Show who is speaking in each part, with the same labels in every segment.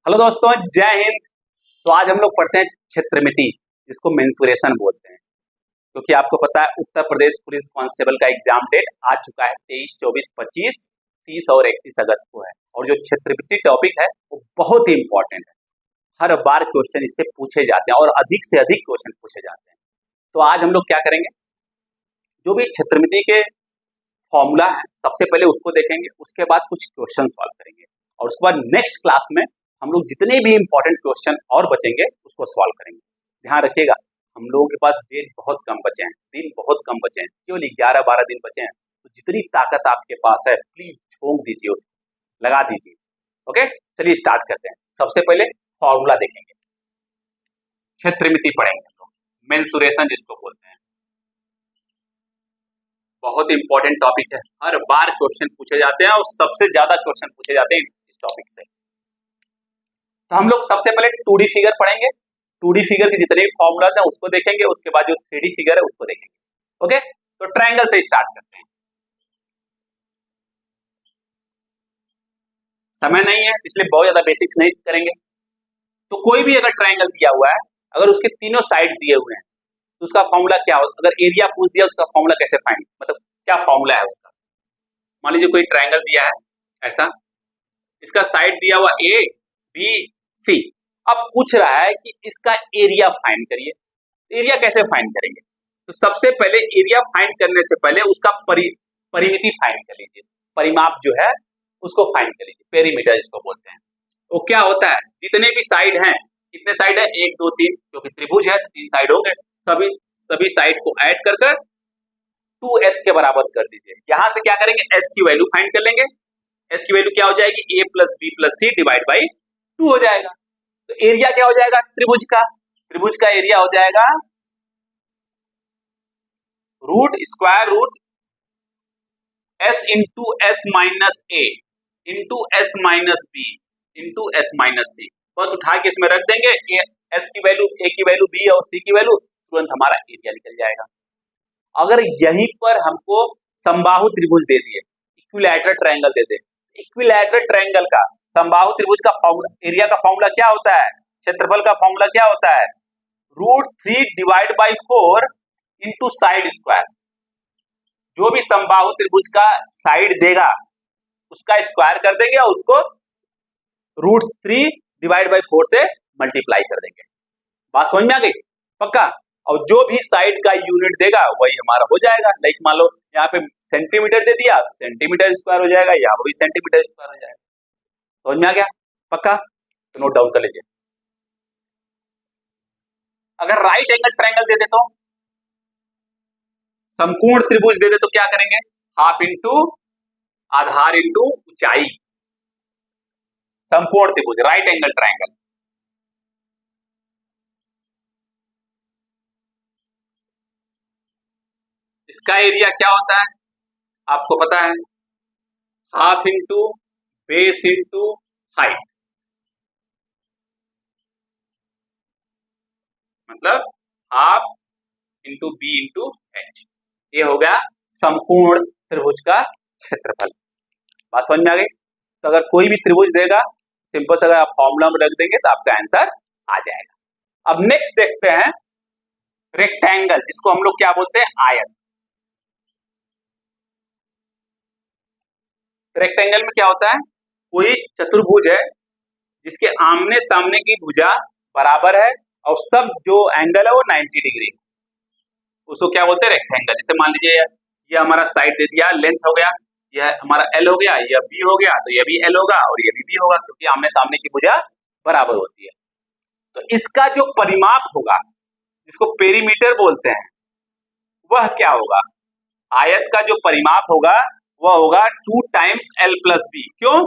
Speaker 1: Hello दोस्तों, जय हिंद। तो आज हम लोग पढ़ते हैं क्षेत्रमिति, जिसको मेंसुरेशन बोलते हैं। क्योंकि आपको पता है उत्तर प्रदेश पुलिस कांस्टेबल का एग्जाम डेट आ चुका है 23, 24, 25, 30 और 31 अगस्त को है। और जो क्षेत्रमिति टॉपिक है वो बहुत ही इंपॉर्टेंट है। हर बार क्वेश्चन इससे पूछे जाते हैं और अधिक से अधिक क्वेश्चन पूछे जाते हैं। तो आज हम लोग क्या करेंगे, जो भी क्षेत्रमिति के फॉर्मूला है सबसे पहले उसको देखेंगे, उसके बाद कुछ क्वेश्चन सॉल्व करेंगे और उसके बाद नेक्स्ट क्लास में हम लोग जितने भी इंपॉर्टेंट क्वेश्चन और बचेंगे उसको सॉल्व करेंगे। ध्यान रखिएगा, हम लोगों के पास डेट बहुत कम बचे हैं, दिन बहुत कम बचे हैं, केवल 11-12 दिन बचे हैं। तो जितनी ताकत आपके पास है प्लीज झोंक दीजिए, उसको लगा दीजिए। ओके, चलिए स्टार्ट करते हैं। सबसे पहले फॉर्मूला देखेंगे, क्षेत्रमिति पढ़ेंगे, तो मेंसुरेशन जिसको बोलते हैं। बहुत इंपॉर्टेंट टॉपिक है, हर बार क्वेश्चन पूछे जाते हैं और सबसे ज्यादा क्वेश्चन पूछे जाते हैं इस टॉपिक से। तो हम लोग सबसे पहले 2D फिगर पढ़ेंगे। 2D फिगर के जितने भी फॉर्मूलाज हैं उसको देखेंगे, उसके बाद जो 3D फिगर है उसको देखेंगे। ओके, तो ट्रायंगल से स्टार्ट करते हैं। समय नहीं है इसलिए बहुत ज्यादा बेसिक्स नहीं करेंगे। तो कोई भी अगर ट्रायंगल दिया हुआ है, अगर उसके तीनों साइड दिए हुए हैं तो उसका फॉर्मूला क्या हो। अगर एरिया पूछ दिया उसका फॉर्मूला कैसे फाइंड, मतलब क्या फॉर्मूला है उसका। मान लीजिए कोई ट्रायंगल दिया है ऐसा, इसका साइड दिया हुआ ए बी सी। अब पूछ रहा है कि इसका एरिया फाइंड करिए। एरिया कैसे फाइंड करेंगे, तो सबसे पहले एरिया फाइंड करने से पहले उसका परिमिति फाइंड कर लीजिए। परिमाप जो है उसको फाइंड कर लीजिए, पेरीमीटर जिसको बोलते हैं। वो क्या होता है, जितने भी साइड हैं, कितने साइड है 1 2 3, क्योंकि त्रिभुज है 3 साइड होंगे, सभी साइड को ऐड कर 2s के बराबर कर दीजिए। यहां से क्या करेंगे, s की वैल्यू फाइंड कर लेंगे। s की वैल्यू क्या हो जाएगी, a + b + c divide by 2 हो जाएगा। तो एरिया क्या हो जाएगा, त्रिभुज का एरिया हो जाएगा square root s into s minus a into s minus b into s minus c। बस उठा के इसमें रख देंगे, s की वैल्यू, a की वैल्यू, b और c की वैल्यू, तुरंत हमारा एरिया निकल जाएगा। अगर यहीं पर हमको समबाहु त्रिभुज दे दिए, इक्विलैटरल ट्रायंगल दे दे, इक्विलैटरल ट्रायंगल का समबाहु त्रिभुज का एरिया का फॉर्मूला क्या होता है, क्षेत्रफल का फॉर्मूला क्या होता है, √3 divide by 4 into side square. जो भी समबाहु त्रिभुज का साइड देगा उसका स्क्वायर कर देंगे और उसको √3 डिवाइड बाई 4 से मल्टीप्लाई कर देंगे। बात समझ में आ गई, पक्का। और जो भी साइड का यूनिट देगा वही हमारा हो जाएगा। लाइक मान लो यहाँ पे सेंटीमीटर दे दिया तो सेंटीमीटर स्क्वायर हो जाएगा, यहाँ भी सेंटीमीटर स्क्वायर हो जाएगा। समझ में आ गया, पक्का। तो नोट डाउन कर लीजिए। अगर राइट एंगल ट्रायंगल दे दे तो, समकोण त्रिभुज दे दे तो क्या करेंगे, हाफ इंटू आधार इंटू ऊंचाई। समकोण त्रिभुज राइट एंगल ट्रायंगल, इसका एरिया क्या होता है आपको पता है, half into base into height, मतलब half into b into h. ये हो गया समकोण त्रिभुज का क्षेत्रफल। बात समझ में आ गई। तो अगर कोई भी त्रिभुज देगा, सिंपल से अगर आप फॉर्मूला में रख देंगे तो आपका आंसर आ जाएगा। अब नेक्स्ट देखते हैं रेक्टेंगल, जिसको हम लोग क्या बोलते हैं, आयत। रेक्टेंगल में क्या होता है, कोई चतुर्भुज है जिसके आमने सामने की भुजा बराबर है और सब जो एंगल है वो 90 डिग्री, उसको क्या बोलते हैं, रेक्टेंगल। जैसे मान लीजिए ये हमारा साइड दे दिया, लेंथ हो गया, यह हमारा एल हो गया, यह बी हो गया, तो यह भी एल होगा और यह भी बी होगा, क्योंकि आमने सामने की भुजा बराबर होती है। तो इसका जो परिमाप होगा, जिसको पेरीमीटर बोलते हैं, वह क्या होगा, आयत का जो परिमाप होगा वह होगा 2 टाइम्स l + b। क्यों,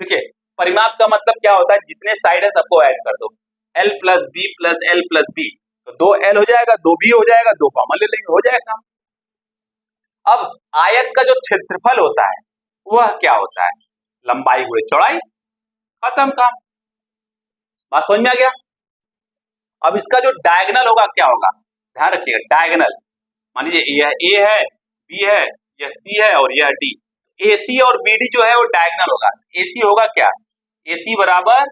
Speaker 1: देखिए परिमाप का मतलब क्या होता है, जितने साइड है सबको ऐड कर दो, l + b + l + b, तो 2l हो जाएगा, 2b हो जाएगा, 2 कॉमन ले लेंगे, हो जाएगा। अब आयत का जो क्षेत्रफल होता है वह क्या होता है, लंबाई हुई चौड़ाई, खत्म काम। बात समझ में आ गया। अब इसका जो डायगोनल होगा क्या होगा, ध्यान रखिएगा, डायगोनल मान लीजिए यह ए है, बी है, यह सी है और यह डी। AC और BD जो है वो डायगोनल होगा। AC होगा क्या, AC बराबर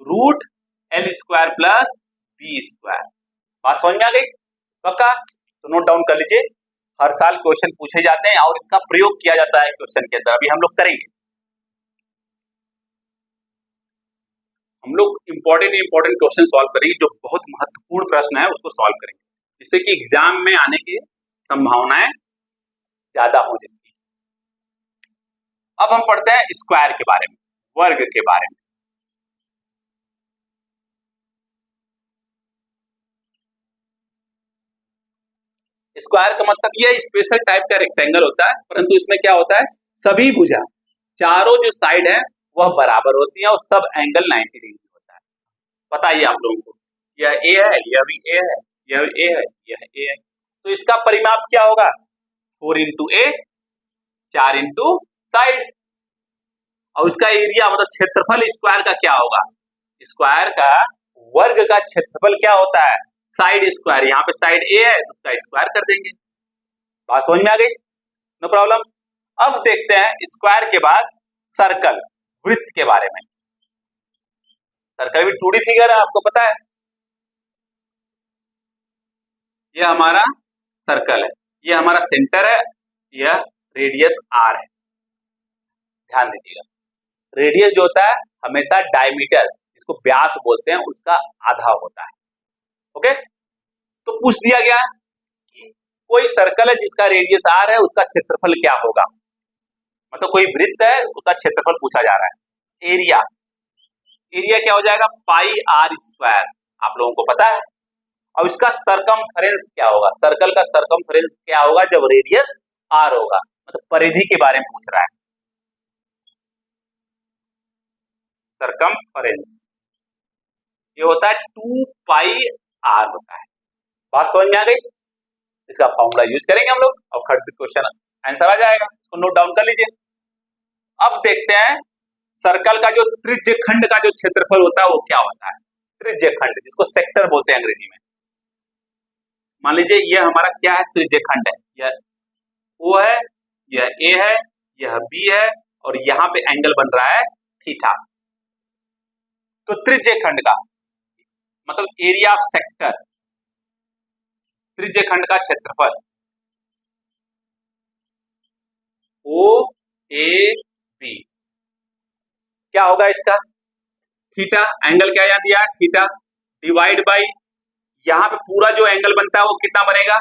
Speaker 1: root l square plus b square. बात समझ में आ गई? पक्का? तो नोट डाउन कर लीजिए, हर साल क्वेश्चन पूछे जाते हैं और इसका प्रयोग किया जाता है क्वेश्चन के अंदर। अभी हम लोग करेंगे, हम लोग इंपॉर्टेंट क्वेश्चन सॉल्व करेंगे, जो बहुत महत्वपूर्ण प्रश्न है उसको सॉल्व करेंगे, जिससे कि एग्जाम में आने की संभावनाएं ज्यादा हो जिसकी। अब हम पढ़ते हैं स्क्वायर के बारे में, वर्ग के बारे में। स्क्वायर का मतलब यह स्पेशल टाइप का रेक्टेंगल होता है, परंतु इसमें क्या होता है, सभी भुजा, चारों जो साइड है वह बराबर होती है और सब एंगल 90 डिग्री होता है। बताइए आप लोगों को, यह ए है, यह भी ए है, यह ए है, यह ए है, तो इसका परिमाप क्या होगा? 4 इंटू ए, 4 इंटू साइड। और उसका एरिया मतलब क्षेत्रफल स्क्वायर का क्या होगा? स्क्वायर का वर्ग का क्षेत्रफल क्या होता है? Side square. यहाँ पे साइड ए है तो उसका स्क्वायर कर देंगे। बात समझ में आ गई? No problem. अब देखते हैं स्क्वायर के बाद सर्कल, वृत्त के बारे में। सर्कल भी 2D फिगर है, आपको पता है। यह हमारा सर्कल है, यह हमारा सेंटर है, यह रेडियस आर है। ध्यान दीजिएगा, रेडियस जो होता है हमेशा डायमीटर, जिसको व्यास बोलते हैं, उसका आधा होता है। ओके, तो पूछ दिया गया कि कोई सर्कल है जिसका रेडियस आर है, उसका क्षेत्रफल क्या होगा? मतलब कोई वृत्त है, उसका क्षेत्रफल पूछा जा रहा है। एरिया, एरिया क्या हो जाएगा? पाई आर स्क्वायर, आप लोगों को पता है। अब इसका सरकमफेरेंस क्या होगा? सर्कल का सरकमफेरेंस क्या होगा जब रेडियस आर होगा? मतलब परिधि के बारे में पूछ रहा है। सरकमफेरेंस ये होता है 2 पाई आर होता है। बात समझ में आ गई? इसका फॉर्मूला यूज करेंगे हम लोग और खट क्वेश्चन आंसर आ जाएगा। इसको नोट डाउन कर लीजिए। अब देखते हैं सर्कल का जो त्रिज्य खंड का जो क्षेत्रफल होता है वो क्या होता है? त्रिज्य खंड, जिसको सेक्टर बोलते हैं अंग्रेजी में। मान लीजिए यह हमारा क्या है? त्रिज्य खंड है। यह ओ है, यह ए है, यह बी है और यहाँ पे एंगल बन रहा है थीटा। तो त्रिज्य खंड का मतलब एरिया ऑफ सेक्टर, त्रिज्य खंड का क्षेत्रफल ओ ए बी क्या होगा इसका? थीटा, एंगल क्या यहाँ दिया है? थीटा, डिवाइड बाई यहाँ पे पूरा जो एंगल बनता है वो कितना बनेगा?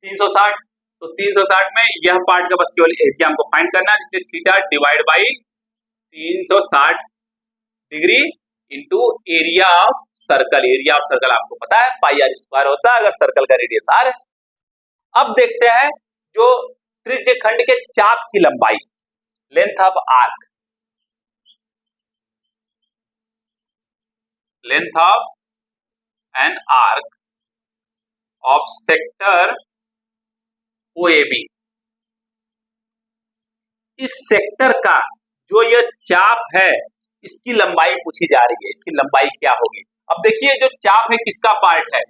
Speaker 1: 360। तो 360 में यह पार्ट का बस केवल एरिया हमको फाइंड करना है, जिससे theta divide by 360 degree into area of circle. Area of circle आपको पता है पाई आर स्क्वायर होता है अगर सर्कल का रेडियस आर है। अब देखते हैं जो त्रिज्य खंड के चाप की लंबाई, length of arc, length of an arc of sector OAB। इस सेक्टर का जो ये चाप है इसकी लंबाई पूछी जा रही है, इसकी लंबाई क्या होगी? अब देखिए जो चाप है किसका पार्ट है?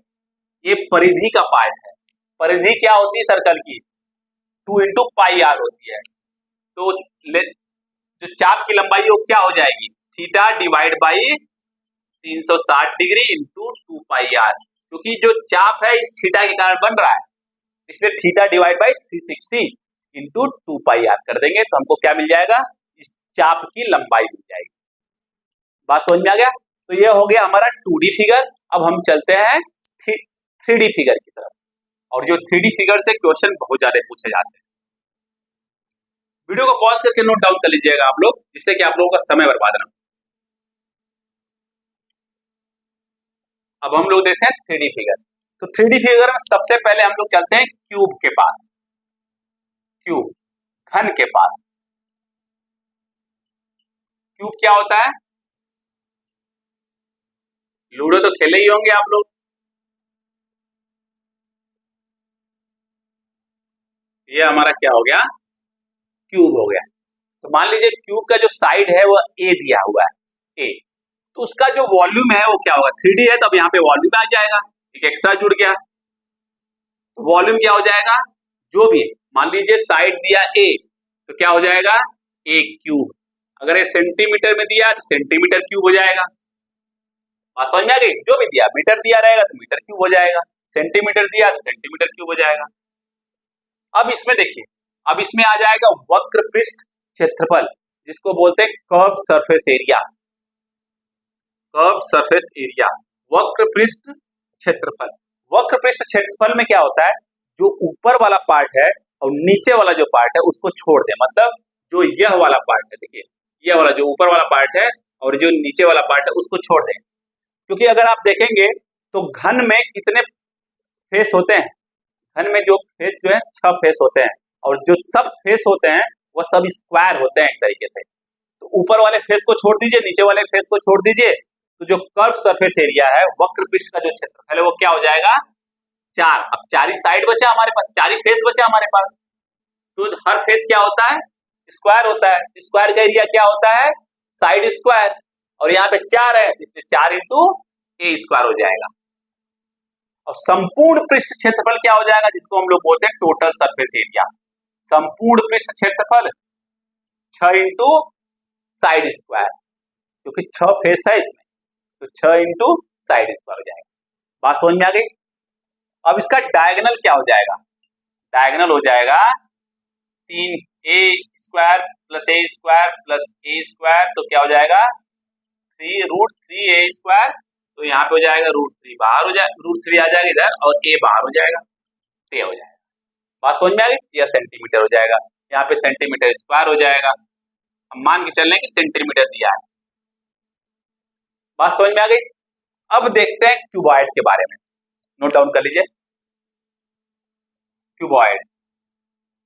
Speaker 1: ये परिधि का पार्ट है। परिधि क्या होती है सर्कल की? 2 इंटू पाई आर होती है। तो जो चाप की लंबाई वो क्या हो जाएगी? Theta divide by 360 degree into 2 pi r, क्योंकि जो चाप है इस थीटा के कारण बन रहा है, इसलिए theta divide by 360 into 2 pi r कर देंगे तो हमको क्या मिल जाएगा? इस चाप की लंबाई मिल जाएगी। बात समझ में आ गया? तो ये हो गया हमारा 2D फिगर। अब हम चलते हैं 3D फिगर की तरफ, और जो 3D फिगर से क्वेश्चन बहुत ज्यादा पूछे जाते हैं। वीडियो को पॉज करके नोट डाउन कर लीजिएगा आप लोग, जिससे कि आप लोगों का समय बर्बाद ना हो। अब हम लोग देखते हैं 3D फिगर। तो 3D फिगर में सबसे पहले हम लोग चलते हैं क्यूब के पास, क्यूब, घन के पास। क्यूब क्या होता है? लूडो तो खेले ही होंगे आप लोग। ये हमारा क्या हो गया? क्यूब हो गया। तो मान लीजिए क्यूब का जो साइड है वो ए दिया हुआ है, ए, तो उसका जो वॉल्यूम है वो क्या होगा? 3D है तो अब यहाँ पे वॉल्यूम आ जाएगा, एक एक्स्ट्रा जुड़ गया। तो वॉल्यूम क्या हो जाएगा? जो भी मान लीजिए साइड दिया ए तो क्या हो जाएगा? ए क्यूब। अगर ये सेंटीमीटर में दिया तो सेंटीमीटर क्यूब हो जाएगा। बात समझ में आ गई? जो भी दिया, मीटर दिया रहेगा तो मीटर क्यूब हो जाएगा, सेंटीमीटर दिया तो सेंटीमीटर क्यूब हो जाएगा। अब इसमें देखिए, अब इसमें आ जाएगा वक्र पृष्ठ क्षेत्रफल, जिसको बोलते हैं curve surface area. Curve surface area, वक्र पृष्ठ क्षेत्रफल। वक्र पृष्ठ क्षेत्रफल में क्या होता है, जो ऊपर वाला पार्ट है और नीचे वाला जो पार्ट है उसको छोड़ दे, मतलब जो यह वाला पार्ट है, देखिए यह वाला जो ऊपर वाला पार्ट है और जो नीचे वाला पार्ट है उसको छोड़ दें। क्योंकि अगर आप देखेंगे तो घन में कितने फेस होते हैं, घन में जो फेस जो है 6 फेस होते हैं, और जो सब फेस होते हैं वह सब स्क्वायर होते हैं एक तरीके से। तो ऊपर वाले फेस को छोड़ दीजिए, नीचे वाले फेस को छोड़ दीजिए, तो जो कर्व सरफेस एरिया है, वक्र पृष्ठ का जो क्षेत्रफल है वो क्या हो जाएगा, 4। अब 4 ही साइड बचा हमारे पास, 4 ही फेस बचा हमारे पास, तो हर फेस क्या होता है, स्क्वायर होता है। स्क्वायर का एरिया क्या होता है, साइड स्क्वायर, और यहाँ पे 4 है इसलिए 4 इंटू ए स्क्वायर हो जाएगा। और संपूर्ण पृष्ठ क्षेत्रफल क्या हो जाएगा, जिसको हम लोग बोलते हैं टोटल सरफेस एरिया। संपूर्ण पृष्ठ क्षेत्रफल 6 इंटू साइड स्क्वायर, क्योंकि 6 फेस है इसमें, तो 6 इंटू साइड स्क्वायर हो जाएगा। बात समझ में आ गई? अब इसका डायगोनल क्या हो जाएगा, डायगोनल हो जाएगा 3a स्क्वायर प्लस ए स्क्वायर प्लस ए स्क्वायर, तो क्या हो जाएगा 3√3a स्क्वायर, तो यहाँ पे हो जाएगा √3 बाहर हो जाए, √3 आ जाएगा इधर और a बाहर हो जाएगा, तो हो जाएगा। बात समझ में आ गई? यह सेंटीमीटर हो जाएगा, यहाँ पे सेंटीमीटर स्क्वायर हो जाएगा। हम मान के चल रहे हैं कि सेंटीमीटर दिया है। बात समझ में आ गई? अब देखते हैं क्यूबॉइड के बारे में, नोट डाउन कर लीजिए। क्यूबॉइड,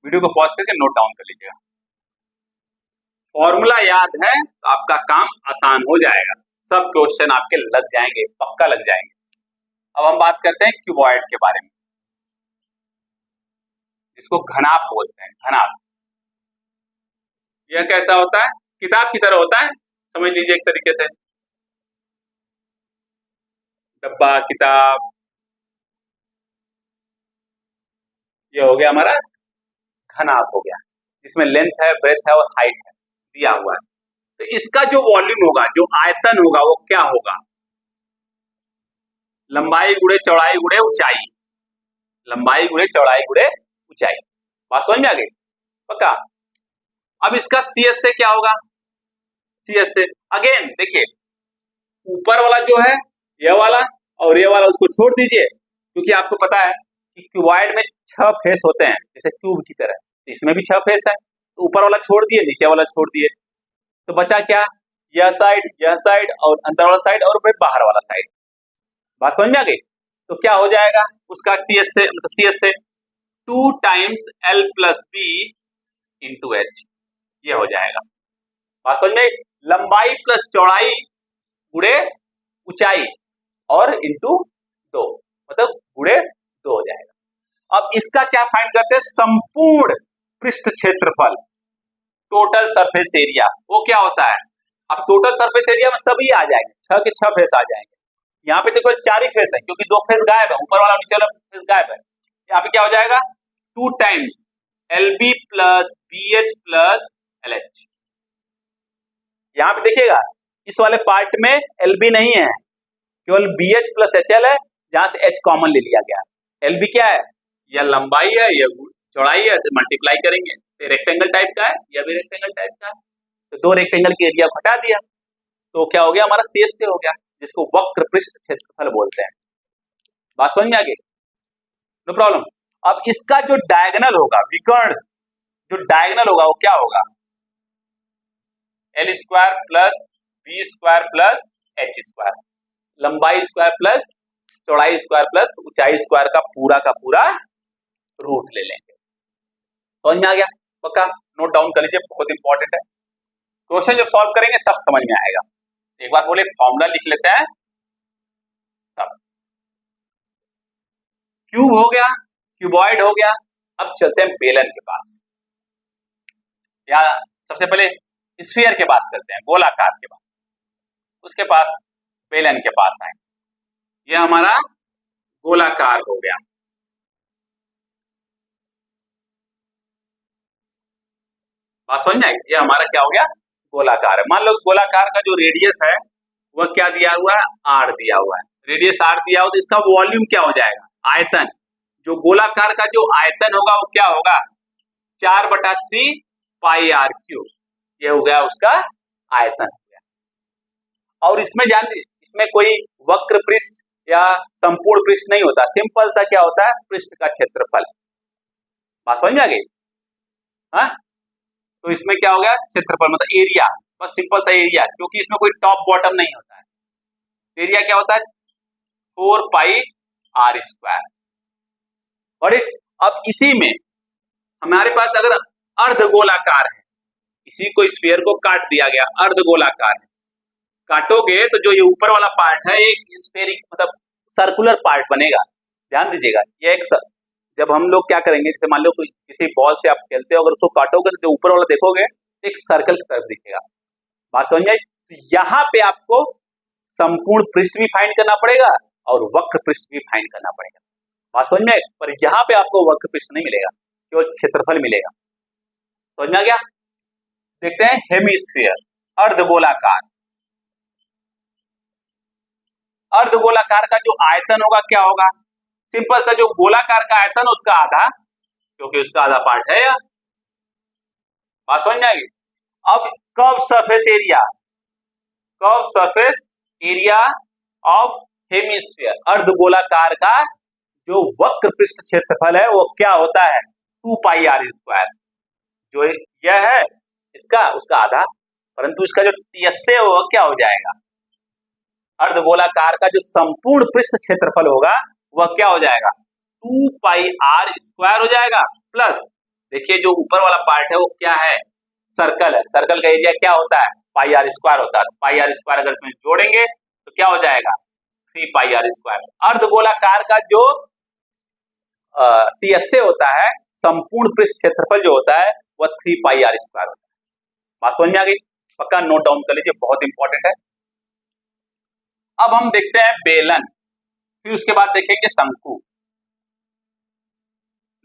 Speaker 1: वीडियो को पॉज करके नोट डाउन कर लीजिएगा। फॉर्मूला याद है तो आपका काम आसान हो जाएगा, सब क्वेश्चन आपके लग जाएंगे, पक्का लग जाएंगे। अब हम बात करते हैं क्यूबॉइड के बारे में, जिसको घनाभ बोलते हैं, घनाभ। यह कैसा होता है, किताब की तरह होता है, समझ लीजिए एक तरीके से, डब्बा किताब। यह हो गया हमारा घनाभ हो गया, जिसमें लेंथ है, ब्रेथ है और हाइट है दिया हुआ है। तो इसका जो वॉल्यूम होगा, जो आयतन होगा वो क्या होगा, लंबाई गुणे चौड़ाई गुणे ऊंचाई, लंबाई गुणे चौड़ाई गुणे ऊंचाई। बात समझ में आ गई? पक्का? अब इसका CS से क्या होगा, CS से अगेन देखिए, ऊपर वाला जो है यह वाला और ये वाला उसको छोड़ दीजिए, क्योंकि आपको पता है कि क्यूबॉइड में 6 फेस होते हैं जैसे क्यूब की तरह, इसमें भी 6 फेस है, तो ऊपर वाला छोड़ दिए, नीचे वाला छोड़ दिए, तो बचा क्या, यह साइड और अंदर वाला साइड और फिर बाहर वाला साइड। बात समझ में आ गई? तो क्या हो जाएगा उसका TS से, मतलब CS से 2 times L plus B into H, ये हो जाएगा। बात समझ में? लंबाई प्लस चौड़ाई गुणे ऊंचाई और इंटू 2, मतलब गुणे 2 हो जाएगा। अब इसका क्या फाइंड करते हैं, संपूर्ण पृष्ठ क्षेत्रफल, टोटल सरफेस एरिया, वो क्या होता है। अब टोटल सरफेस एरिया में सभी आ जाएंगे, 6 के 6 फेस आ जाएंगे। यहाँ पे देखो 4 ही फेस है, क्योंकि 2 फेस गायब है, ऊपर वाला नीचे वाला फेस गायब है। यहाँ पे क्या हो जाएगा 2 times LB plus BH plus LH। यहाँ पे देखिएगा इस वाले पार्ट में LB नहीं है, केवल BH प्लस HL है, जहां से H कॉमन ले लिया गया। LB क्या है, यह लंबाई है, यह चौड़ाई है, तो मल्टीप्लाई करेंगे, तो रेक्टेंगल टाइप का है, यह भी रेक्टेंगल टाइप का है, तो 2 रेक्टेंगल के एरिया हटा दिया, तो क्या हो गया हमारा CS से हो गया, जिसको वक्र पृष्ठ क्षेत्रफल बोलते हैं। बात समझ में आ गई? No problem. अब इसका जो डायगोनल होगा, विकर्ण जो डायगोनल होगा वो क्या होगा, L square plus B square plus H square, लंबाई स्क्वायर प्लस चौड़ाई स्क्वायर प्लस ऊंचाई स्क्वायर का पूरा रूट ले लेंगे। समझ में आ गया? पक्का? नोट डाउन कर लीजिए, बहुत इंपॉर्टेंट है। क्वेश्चन जब सॉल्व करेंगे तब समझ में आएगा। एक बार बोले फॉर्मूला लिख लेते हैं तब। क्यूब हो गया, क्यूबॉइड हो गया, अब चलते हैं बेलन के पास, या सबसे पहले स्फीयर के पास चलते हैं, गोलाकार के पास, उसके पास बेलन के पास आए। यह हमारा गोलाकार हो गया। बात समझ में आई? ये हमारा क्या हो गया, गोलाकार है। मान लो गोलाकार का जो रेडियस है वह क्या दिया हुआ है, आर दिया हुआ है। रेडियस आर दिया हो तो इसका वॉल्यूम क्या हो जाएगा, आयतन। जो गोलाकार का जो आयतन होगा वो क्या होगा, 4/3 पाई आर क्यूब, ये हो गया उसका आयतन। और इसमें जान दीजिए, इसमें कोई वक्र पृष्ठ या संपूर्ण पृष्ठ नहीं होता, सिंपल सा क्या होता है, पृष्ठ का क्षेत्रफल। बात समझ में आ गई? हाँ, तो इसमें क्या हो गया, क्षेत्रफल मतलब एरिया, बस सिंपल सा एरिया, क्योंकि इसमें कोई टॉप बॉटम नहीं होता है। एरिया क्या होता है, 4 पाई आर स्क्वायर। और अब इसी में हमारे पास अगर अर्धगोलाकार है, इसी को स्फीयर को काट दिया गया, अर्धगोलाकार है, काटोगे तो जो ये ऊपर वाला पार्ट है एक स्फेरिक मतलब सर्कुलर पार्ट बनेगा। ध्यान दीजिएगा, ये एक जब हम लोग क्या करेंगे, जैसे मान लो किसी बॉल से आप खेलते हो, अगर उसको काटोगे तो जो ऊपर वाला देखोगे एक सर्कल की तरफ दिखेगा। बात समझ में? तो यहाँ पे आपको संपूर्ण पृष्ठ भी फाइंड करना पड़ेगा और वक्र पृष्ठ भी फाइंड करना पड़ेगा। बात समझ में? पर यहाँ पे आपको वक्र पृष्ठ नहीं मिलेगा, केवल क्षेत्रफल मिलेगा। समझ में आ गया? देखते हैं हेमिस्फीयर, अर्धगोलाकार। अर्धगोलाकार का जो आयतन होगा क्या होगा, सिंपल सा, जो गोलाकार का आयतन उसका आधा, क्योंकि उसका आधा पार्ट है। बात समझ में आएगी? अब curve surface area, curve surface area of hemisphere, अर्धगोलाकार का जो वक्र पृष्ठ क्षेत्रफल है वो क्या होता है, 2 पाई आर स्क्वायर। जो यह है इसका, उसका आधा, परंतु इसका जो TSA है वो क्या हो जाएगा, अर्धगोलाकार का जो संपूर्ण पृष्ठ क्षेत्रफल होगा वह क्या हो जाएगा, 2 पाई आर स्क्वायर हो जाएगा। प्लस देखिए जो ऊपर वाला पार्ट है वो क्या है, सर्कल है, सर्कल का एरिया क्या होता है, पाई आर स्क्वायर होता है। पाई आर स्क्वायर अगर इसमें जोड़ेंगे तो क्या हो जाएगा, 3 पाई आर स्क्वायर। अर्धगोलाकार का जो TSA होता है, संपूर्ण पृष्ठ क्षेत्रफल जो होता है वह 3 पाई आर स्क्वायर होता है। बात समझ में आ गई? पक्का नोट डाउन कर लीजिए, बहुत इंपॉर्टेंट है। अब हम देखते हैं बेलन, फिर उसके बाद देखेंगे शंकु।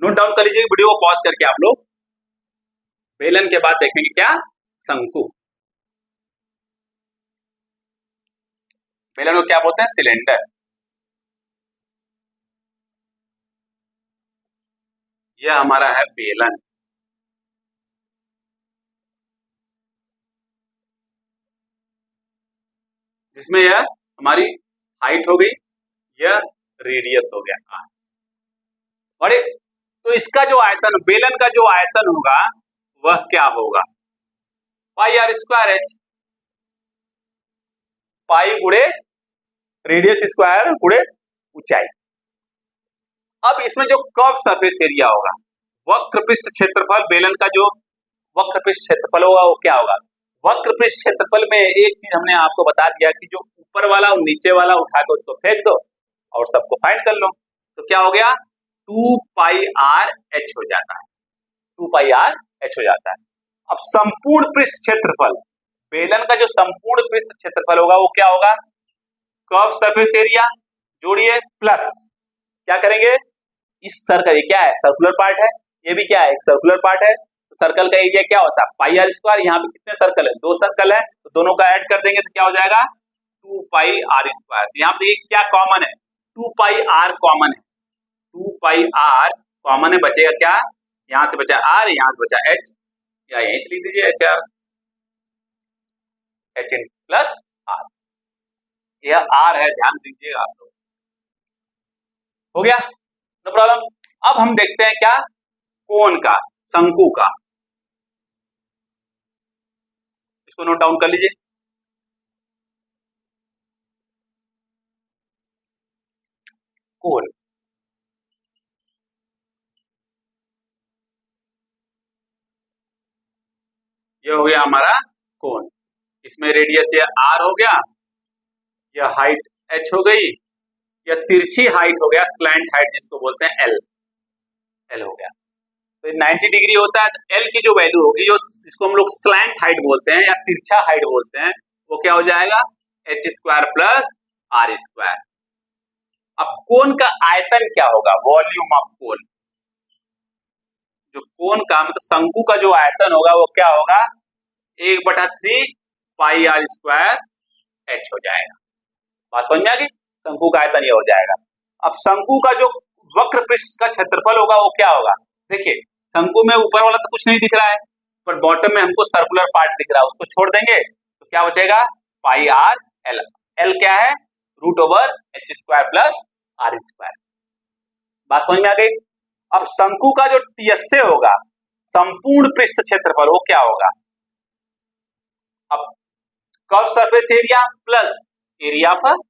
Speaker 1: नोट डाउन कर लीजिए वीडियो को पॉज करके आप लोग। बेलन के बाद देखेंगे क्या, शंकु। बेलन को क्या बोलते हैं, सिलेंडर। यह हमारा है बेलन। जिसमें यह हमारी हाइट हो गई, यह रेडियस हो गया। और एक तो इसका जो आयतन, बेलन का जो आयतन होगा वह क्या होगा, पाई आर स्क्वायर एच, पाई गुणे रेडियस स्क्वायर गुणे ऊंचाई। अब इसमें जो कर्व सरफेस एरिया होगा, वक्र पृष्ठ क्षेत्रफल, बेलन का जो वक्र पृष्ठ क्षेत्रफल होगा वो क्या होगा, वक्र पृष्ठ क्षेत्रफल में एक चीज हमने आपको बता दिया कि जो ऊपर वाला और नीचे वाला उठा के उसको फेंक दो और सबको फाइंड कर लो, तो क्या हो गया, 2 पाई आर एच हो जाता है, 2 पाई आर एच हो जाता है। अब संपूर्ण पृष्ठ क्षेत्रफल, बेलन का जो संपूर्ण पृष्ठ क्षेत्रफल होगा वो क्या होगा, कर्व सरफेस एरिया जोड़िए प्लस क्या करेंगे, इस सर्कल, क्या है, सर्कुलर पार्ट है, ये भी क्या है, एक सर्कुलर पार्ट है, तो सर्कल का एरिया क्या होता है, पाई आर स्क्वायर। यहाँ पे कितने सर्कल है, 2 सर्कल है, तो दोनों का ऐड कर देंगे तो क्या हो जाएगा, 2 पाई आर स्क्वायर। यहाँ पे क्या कॉमन है, 2 पाई आर कॉमन है, 2 पाई आर कॉमन है, बचेगा क्या, यहाँ से बचा आर, यहाँ से बचा एच, या यहीं से लिख दीजिए एच आर, एच इन प्लस आर, यह आर है, ध्यान दीजिएगा आप लोग। हो गया, नो प्रॉब्लम। अब हम देखते हैं क्या, कोण का, शंकु का। इसको नोट डाउन कर लीजिए। कोण, ये हो गया हमारा कोण। इसमें रेडियस ये आर हो गया, यह हाइट एच हो गई, यह तिरछी हाइट हो गया, स्लैंट हाइट जिसको बोलते हैं एल, एल हो गया। तो 90 डिग्री होता है, तो एल की जो वैल्यू होगी, जो जिसको हम लोग स्लैंट हाइट बोलते हैं या तिरछा हाइट बोलते हैं, वो क्या हो जाएगा, h square plus r square. अब कोण का आयतन क्या होगा, वॉल्यूम ऑफ कोण, जो कोण का मतलब शंकु का जो आयतन होगा वो क्या होगा, 1/3 पाई आर स्क्वायर h हो जाएगा। बात समझ में आ गई? शंकु का आयतन ये हो जाएगा। अब शंकु का जो वक्र पृष्ठ का क्षेत्रफल होगा वो क्या होगा? देखिए शंकु में ऊपर वाला तो कुछ नहीं दिख रहा है, पर बॉटम में हमको सर्कुलर पार्ट दिख रहा है, उसको छोड़ देंगे तो क्या बचेगा? पाई आर एल। एल क्या है? Root over h square plus r square. बात समझ में आ गई? अब शंकु का जो TSA होगा, संपूर्ण पृष्ठ क्षेत्रफल, वो क्या होगा? अब curve surface area plus area of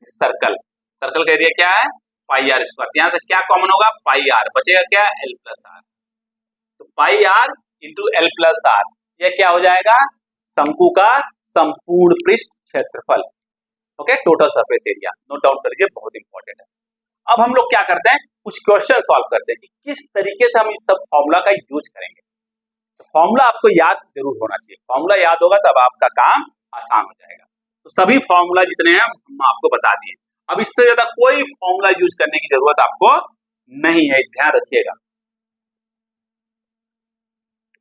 Speaker 1: circle. Circle का एरिया क्या है? Pi r square. यहां से क्या कॉमन होगा? पाई आर, बचेगा क्या? L plus r. तो pi r into l plus r, यह क्या हो जाएगा? शंकु का संपूर्ण पृष्ठ क्षेत्रफल। Okay, total surface area. Note down कर लीजिए, बहुत इंपॉर्टेंट है। अब हम लोग क्या करते हैं? कुछ क्वेश्चन सॉल्व करते हैं कि किस तरीके से हम इस सब फॉर्मूला का यूज करेंगे। तो फॉर्मूला आपको याद जरूर होना चाहिए। फॉर्मूला याद होगा तब आपका काम आसान हो जाएगा। तो सभी फॉर्मूला जितने हैं हम आपको बता दिए। अब इससे ज्यादा कोई फॉर्मूला यूज करने की जरूरत आपको नहीं है, ध्यान रखिएगा।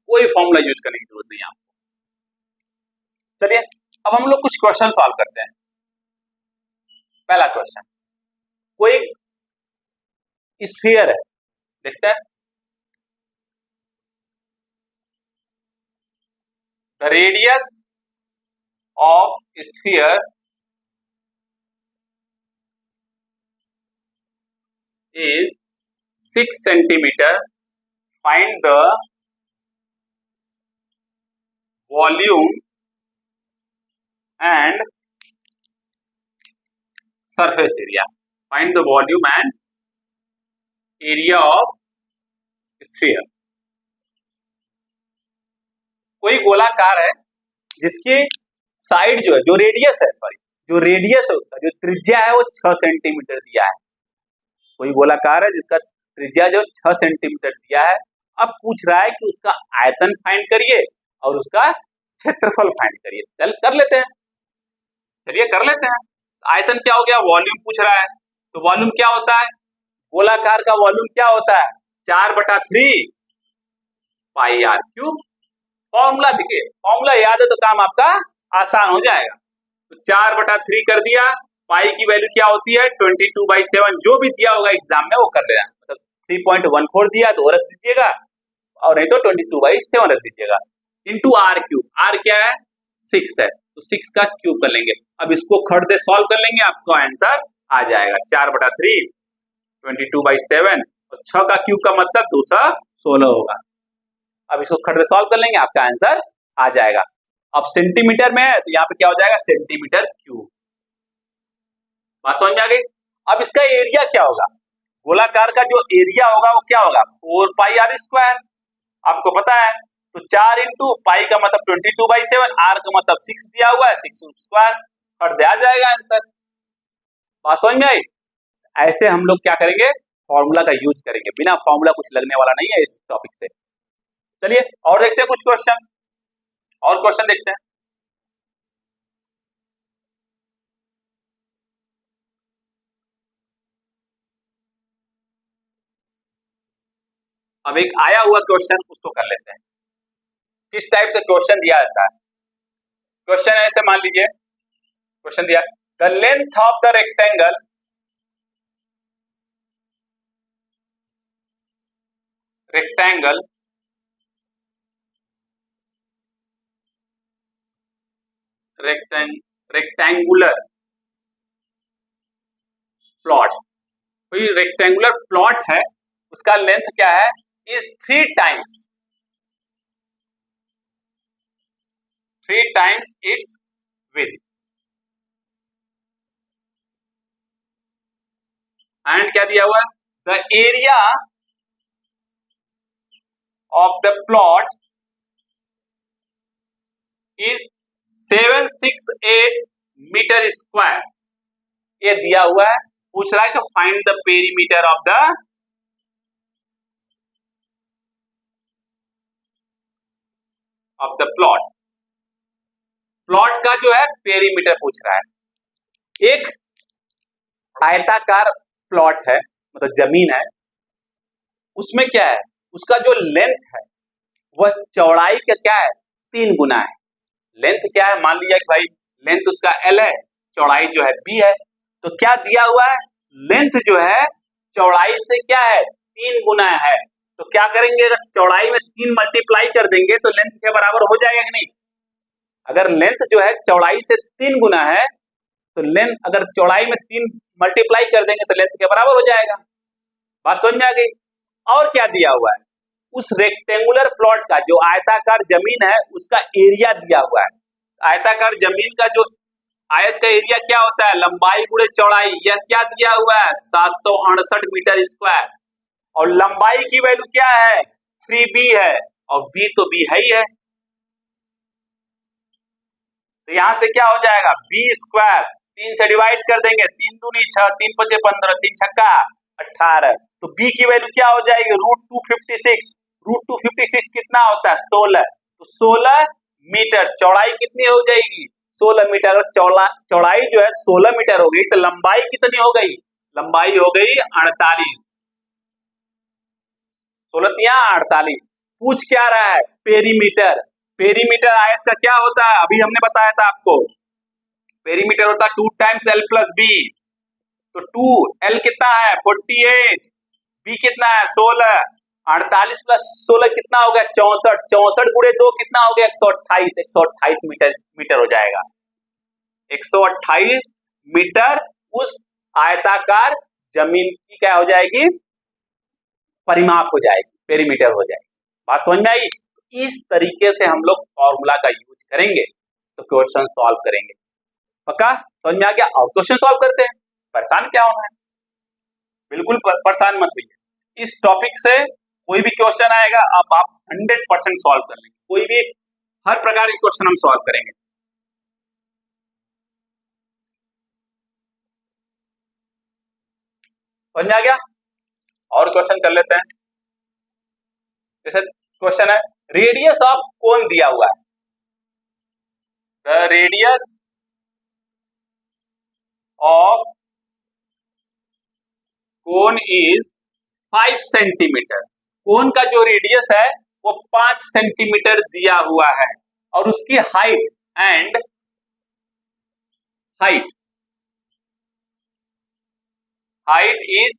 Speaker 1: कोई फॉर्मूला यूज करने की जरूरत नहीं है आपको। चलिए अब हम लोग कुछ क्वेश्चन सॉल्व करते हैं। पहला क्वेश्चन, कोई स्फीयर है, देखते हैं। The radius of sphere is 6 centimeter. Find the volume and surface area. Find the volume and area of sphere. कोई गोलाकार है जिसकी साइड जो है, जो रेडियस है, सॉरी, जो रेडियस है उसका जो त्रिज्या है वो 6 सेंटीमीटर दिया है। कोई गोलाकार है जिसका त्रिज्या जो 6 सेंटीमीटर दिया है। अब पूछ रहा है कि उसका आयतन फाइंड करिए और उसका क्षेत्रफल फाइंड करिए। चल कर लेते हैं, चलिए कर लेते हैं। आयतन क्या हो गया? वॉल्यूम पूछ रहा है, तो वॉल्यूम क्या होता है? गोलाकार का वॉल्यूम क्या होता है? 4/3 पाई आर क्यूब। फॉर्मूला देखिए, फॉर्मूला याद है तो काम आपका आसान हो जाएगा। तो 4/3 कर दिया। पाई की वैल्यू क्या होती है? 22/7। जो भी दिया होगा एग्जाम में वो कर लेना। मतलब 3.14 दिया तो रख दीजिएगा, और नहीं तो 22/7 रख दीजिएगा। Into are cube. आर क्या है? 6 है, तो 6 का क्यूब कर लेंगे। अब इसको खड़ दे सॉल्व कर लेंगे, आपका आंसर आ जाएगा 4/3 22/7, और 6 का क्यूब का मतलब 216 होगा। अब इसको खड़ दे सॉल्व कर लेंगे, आपका आंसर आ जाएगा। अब सेंटीमीटर में है तो यहाँ पे क्या हो जाएगा? Centimetre cube. बात समझ में आ गई? अब इसका एरिया क्या होगा? गोलाकार का जो एरिया होगा वो क्या होगा? 4 पाई आर स्क्वायर। आपको पता है, तो 4 इंटू पाई का मतलब 22/7, आर का मतलब 6 दिया हुआ है, 6 स्क्वायर, कर दे आ जाएगा आंसर। बात समझ में आई? ऐसे हम लोग क्या करेंगे? फॉर्मूला का यूज करेंगे। बिना फॉर्मूला कुछ लगने वाला नहीं है इस टॉपिक से। चलिए और देखते हैं कुछ क्वेश्चन, और क्वेश्चन देखते हैं। अब एक आया हुआ क्वेश्चन, उसको कर लेते हैं। किस टाइप से क्वेश्चन दिया जाता है? क्वेश्चन ऐसे मान लीजिए, क्वेश्चन दिया, the length of the rectangle rectangular plot, कोई रेक्टेंगुलर प्लॉट है, उसका लेंथ क्या है? Is 3 times its width, and क्या दिया हुआ? The area of the plot is 768 metre square. ये दिया हुआ है। पूछ रहा है कि find the perimeter of the plot. Plot का जो है पेरीमीटर पूछ रहा है। एक आयताकार प्लॉट है, मतलब जमीन है, उसमें क्या है? उसका जो लेंथ है वह चौड़ाई का क्या है? 3 गुना है। लेंथ क्या है? मान लीजिए कि भाई लेंथ उसका L है, चौड़ाई जो है B है। तो क्या दिया हुआ है, लेंथ जो है चौड़ाई से क्या है 3 गुना है। तो क्या करेंगे, अगर चौड़ाई में 3 मल्टीप्लाई कर देंगे तो लेंथ के बराबर हो जाएगा कि नहीं। अगर लेंथ जो है चौड़ाई से 3 गुना है तो लेंथ अगर चौड़ाई में 3 मल्टीप्लाई कर देंगे तो लेंथ के बराबर हो जाएगा। बात समझ में आ गई। और क्या दिया हुआ है, उस रेक्टेंगुलर प्लॉट का जो आयताकार जमीन है उसका एरिया दिया हुआ है। आयताकार जमीन का जो आयत का एरिया क्या होता है, लंबाई गुणे चौड़ाई। यह क्या दिया हुआ है 768 मीटर स्क्वायर। और लंबाई की वैल्यू क्या है 3b है, और b तो b है ही है। तो यहां से क्या हो जाएगा b स्क्वायर, 3 से डिवाइड कर देंगे, 3 दूनी 6, 3 पचे 15, 3 छक्का 18। तो b की वैल्यू क्या हो जाएगी √256। √256 कितना होता है 16। तो 16 मीटर। चौड़ाई कितनी हो जाएगी 16 मीटर। चौड़ाई जो है 16 मीटर हो गई तो लंबाई कितनी हो गई, लंबाई हो गई 48। 16 48। पूछ क्या रहा है पेरीमीटर। पेरीमीटर आयत का क्या होता है, अभी हमने बताया था आपको। पेरीमीटर होता है 2 टाइम्स L प्लस B। तो 2 L कितना है 48, B कितना है 16, 48 प्लस 16 कितना हो गया 64। 64 गुणे 2 कितना हो गया 128। 128 मीटर हो जाएगा। 128 मीटर उस आयताकार जमीन की क्या हो जाएगी, परिमाप हो जाएगी, पेरीमीटर हो जाएगी। बात समझ में आई। इस तरीके से हम लोग फॉर्मूला का यूज करेंगे तो क्वेश्चन सॉल्व करेंगे। पक्का समझ में आ गया। और क्वेश्चन सॉल्व करते हैं, परेशान क्या होना है, बिल्कुल परेशान मत होइए। इस टॉपिक से कोई भी क्वेश्चन आएगा अब आप 100% सॉल्व कर लेंगे। कोई भी हर प्रकार के क्वेश्चन हम सॉल्व करेंगे। समझ में आ गया। और क्वेश्चन कर लेते हैं। जैसे क्वेश्चन है रेडियस ऑफ कोन दिया हुआ है। The radius of cone is 5 centimetre. Cone का जो रेडियस है वो 5 सेंटीमीटर दिया हुआ है और उसकी हाइट इज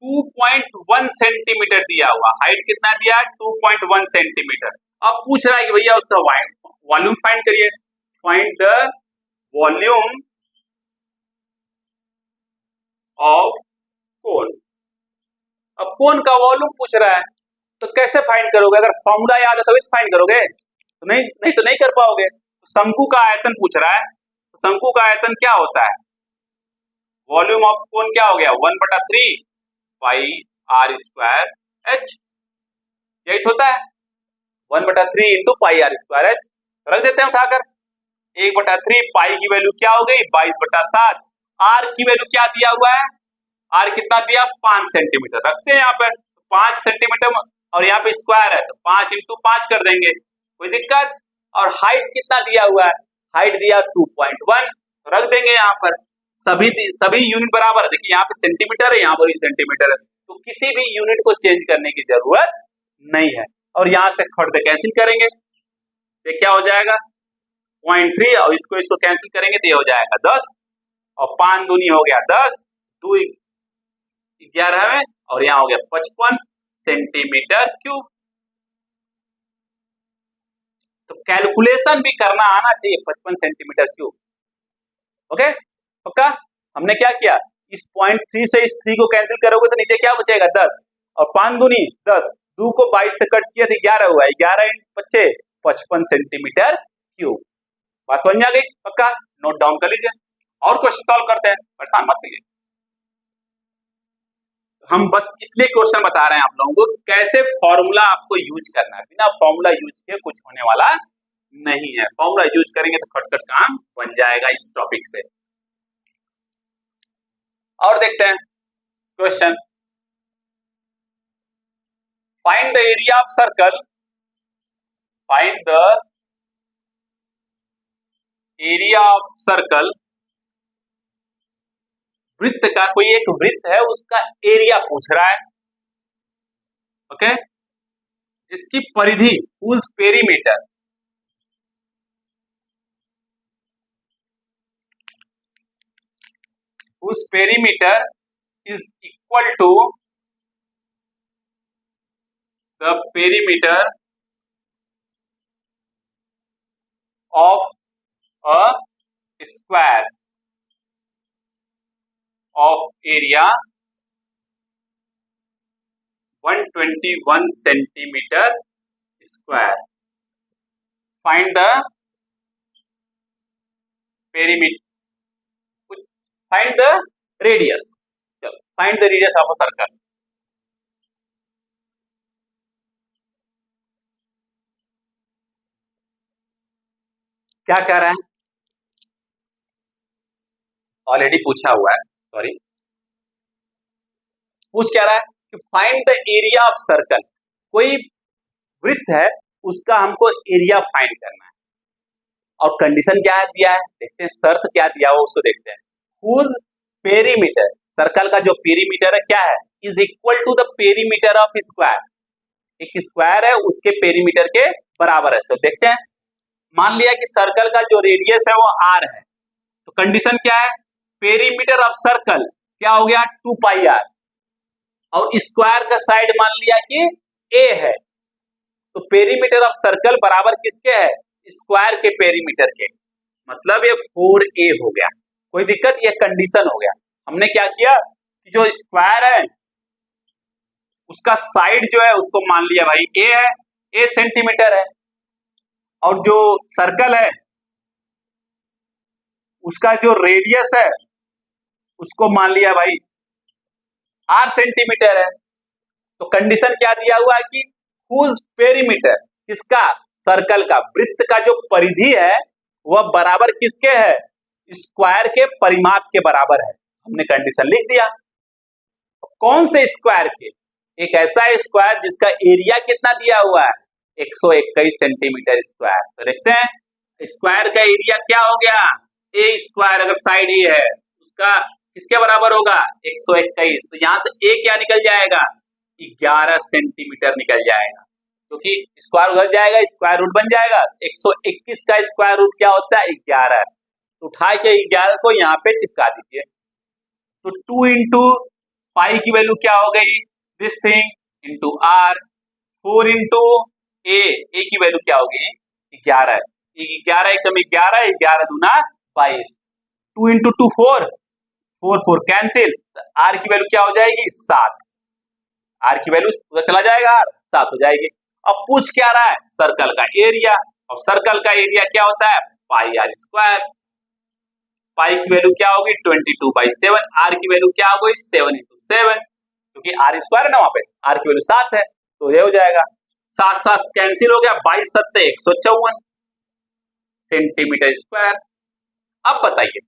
Speaker 1: 2.1 सेंटीमीटर दिया हुआ। हाइट कितना दिया है 2.1 सेंटीमीटर। अब पूछ रहा है कि भैया उसका वॉल्यूम फाइंड करिए। Find the volume of cone. अब कोन का वॉल्यूम पूछ रहा है तो कैसे फाइंड करोगे, अगर फॉर्मूला याद है तभी तो फाइंड करोगे, तो नहीं तो नहीं कर पाओगे। तो शंकु का आयतन पूछ रहा है, तो शंकु का आयतन क्या होता है, वॉल्यूम ऑफ कोन क्या हो गया 1/3 पाई आर स्क्वायर एच। यही तो होता है 1/3 into pi r square h. रख देते हैं उठाकर, 1/3 पाई की वैल्यू क्या हो गई 22/7। आर की वैल्यू क्या दिया हुआ है, आर कितना दिया 5 सेंटीमीटर। रखते हैं यहाँ पर 5 सेंटीमीटर और यहाँ पे स्क्वायर है तो 5 इंटू 5 कर देंगे, कोई दिक्कत। और हाइट कितना दिया हुआ है, हाइट दिया 2.1, रख देंगे यहाँ पर। सभी यूनिट बराबर है। देखिए यहाँ पे सेंटीमीटर है, यहाँ पर भी सेंटीमीटर है, तो किसी भी यूनिट को चेंज करने की जरूरत नहीं है। और यहाँ से खट दे कैंसिल करेंगे, ये क्या हो जाएगा 0.3 और इसको कैंसिल करेंगे तो ये हो जाएगा 10 और 5 दूनी हो गया 10, 2 11 में और यहाँ हो गया 55 सेंटीमीटर क्यूब। तो कैलकुलेशन भी करना आना चाहिए 55 सेंटीमीटर क्यूब। ओके पक्का। हमने क्या किया, इस 0.3 से इस 3 को कैंसिल करोगे तो नीचे क्या बचेगा 10 और 5 दूनी 10, 2 को 22 से कट किया तो 11 हुआ, 11 × 5 55 सेंटीमीटर क्यूब। बात समझ में आ गई। पक्का नोट डाउन कर लीजिए। और क्वेश्चन सॉल्व करते हैं, परेशान मत होइए। हम बस इसलिए क्वेश्चन बता रहे हैं आप लोगों को कैसे फॉर्मूला आपको यूज करना है। बिना फॉर्मूला यूज किए कुछ होने वाला नहीं है। फॉर्मूला यूज करेंगे तो खटखट काम बन जाएगा इस टॉपिक से। और देखते हैं question, find the area of circle. Find the area of circle. वृत्त का, कोई एक वृत्त है उसका एरिया पूछ रहा है। ओके, जिसकी परिधि उस perimeter whose perimeter is equal to the perimeter of a square of area 121 centimeter square. Find the perimeter. Find the radius. Find the radius of a circle. क्या कह रहा है? ऑलरेडी पूछा हुआ है, सॉरी। पूछ क्या रहा है कि find the area of circle. कोई वृत्त है, उसका हमको एरिया फाइंड करना है। और कंडीशन क्या दिया है, देखते हैं शर्त क्या दिया हुआ उसको देखते हैं। हुज पेरीमीटर, सर्कल का जो पेरीमीटर है क्या है, is equal to the perimeter of square. एक स्क्वायर है उसके पेरीमीटर के बराबर है। तो देखते हैं, मान लिया कि सर्कल का जो रेडियस है वो r है, तो कंडीशन क्या है, पेरीमीटर ऑफ सर्कल क्या हो गया 2 पाई r, और स्क्वायर का साइड मान लिया कि a है, तो पेरीमीटर ऑफ सर्कल बराबर किसके है, स्क्वायर के पेरीमीटर के, मतलब ये 4a हो गया। कोई दिक्कत, ये कंडीशन हो गया। हमने क्या किया कि जो स्क्वायर है उसका साइड जो है उसको मान लिया भाई a है, a सेंटीमीटर है, और जो सर्कल है उसका जो रेडियस है उसको मान लिया भाई r सेंटीमीटर है। तो कंडीशन क्या दिया हुआ है कि हुज पेरीमीटर, किसका, सर्कल का, वृत्त का जो परिधि है वह बराबर किसके है, स्क्वायर के परिमाप के बराबर है। हमने कंडीशन लिख दिया। कौन से स्क्वायर के, एक ऐसा स्क्वायर जिसका एरिया कितना दिया हुआ है 121 सेंटीमीटर स्क्वायर। तो देखते हैं स्क्वायर का एरिया क्या हो गया, ए स्क्वायर, अगर साइड ए है उसका किसके बराबर होगा 121, तो यहां से ए क्या निकल जाएगा 11 सेंटीमीटर निकल जाएगा, क्योंकि स्क्वायर उधर जाएगा, स्क्वायर रूट बन जाएगा। 121 का स्क्वायर रूट क्या होता है 11, तो उठा के 11 को यहाँ पे चिपका दीजिए। तो 2 इंटू पाई की वैल्यू क्या हो गई, this thing into r, 4 into a की वैल्यू क्या होगी 11, 11 एकदम 11, 11 दूना 22, 2 इंटू 2 4, 4 4 कैंसिल, आर की वैल्यू क्या हो जाएगी 7, आर की वैल्यू उधर चला जाएगा, आर 7 हो जाएगी। अब पूछ क्या रहा है, सर्कल का एरिया, और सर्कल का एरिया क्या होता है पाई आर स्क्वायर। पाई की वैल्यू क्या होगी 22/7, आर की वैल्यू क्या हो गई 7 इंटू 7, क्योंकि आर स्क्वायर है ना वहां पे, आर की वैल्यू 7 है, तो ये हो जाएगा 7 7 कैंसिल हो गया, 22 7 154 सेंटीमीटर स्क्वायर। अब बताइए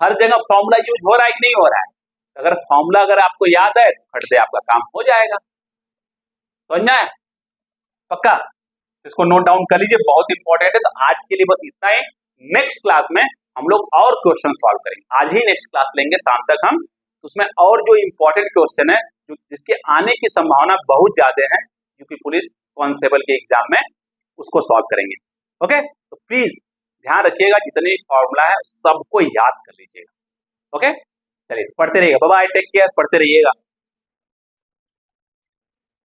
Speaker 1: हर जगह फॉर्मूला यूज हो रहा है कि नहीं हो रहा है, अगर फॉर्मूला अगर आपको याद है तो फट दे आपका काम हो जाएगा। समझना है पक्का, इसको नोट डाउन कर लीजिए, बहुत इंपॉर्टेंट है। तो आज के लिए बस इतना ही, नेक्स्ट क्लास में हम लोग और क्वेश्चन सॉल्व करेंगे। आज ही नेक्स्ट क्लास लेंगे शाम तक हम, उसमें और जो इंपॉर्टेंट क्वेश्चन है जो जिसके आने की संभावना बहुत ज्यादा है यूपी पुलिस कांस्टेबल के एग्जाम में, उसको सॉल्व करेंगे। ओके, तो प्लीज ध्यान रखिएगा, जितने फॉर्मूला है सबको याद कर लीजिएगा। ओके, चलिए पढ़ते रहिएगा, बाय बाय, टेक केयर, पढ़ते रहिएगा।